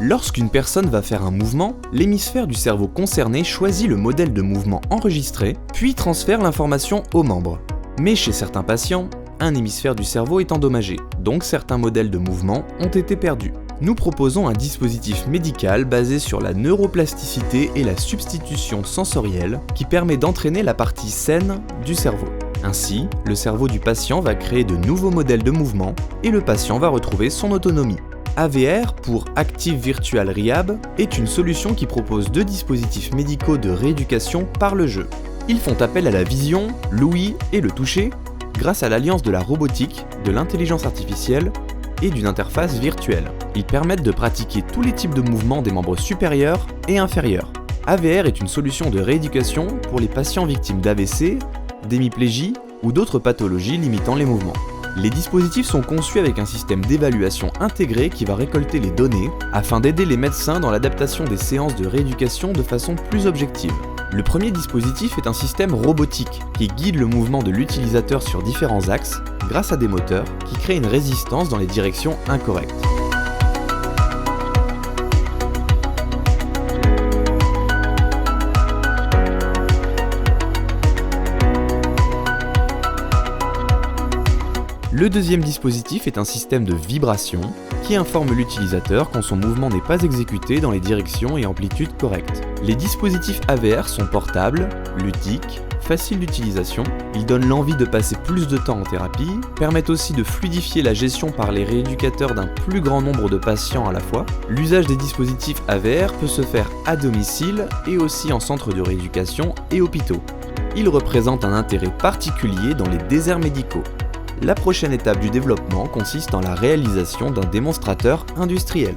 Lorsqu'une personne va faire un mouvement, l'hémisphère du cerveau concerné choisit le modèle de mouvement enregistré, puis transfère l'information aux membres. Mais chez certains patients, un hémisphère du cerveau est endommagé, donc certains modèles de mouvement ont été perdus. Nous proposons un dispositif médical basé sur la neuroplasticité et la substitution sensorielle qui permet d'entraîner la partie saine du cerveau. Ainsi, le cerveau du patient va créer de nouveaux modèles de mouvement et le patient va retrouver son autonomie. AVR, pour Active Virtual Rehab, est une solution qui propose 2 dispositifs médicaux de rééducation par le jeu. Ils font appel à la vision, l'ouïe et le toucher grâce à l'alliance de la robotique, de l'intelligence artificielle et d'une interface virtuelle. Ils permettent de pratiquer tous les types de mouvements des membres supérieurs et inférieurs. AVR est une solution de rééducation pour les patients victimes d'AVC, d'hémiplégie ou d'autres pathologies limitant les mouvements. Les dispositifs sont conçus avec un système d'évaluation intégré qui va récolter les données afin d'aider les médecins dans l'adaptation des séances de rééducation de façon plus objective. Le premier dispositif est un système robotique qui guide le mouvement de l'utilisateur sur différents axes grâce à des moteurs qui créent une résistance dans les directions incorrectes. Le deuxième dispositif est un système de vibration qui informe l'utilisateur quand son mouvement n'est pas exécuté dans les directions et amplitudes correctes. Les dispositifs AVR sont portables, ludiques, faciles d'utilisation, ils donnent l'envie de passer plus de temps en thérapie, permettent aussi de fluidifier la gestion par les rééducateurs d'un plus grand nombre de patients à la fois. L'usage des dispositifs AVR peut se faire à domicile et aussi en centre de rééducation et hôpitaux. Ils représentent un intérêt particulier dans les déserts médicaux. La prochaine étape du développement consiste en la réalisation d'un démonstrateur industriel.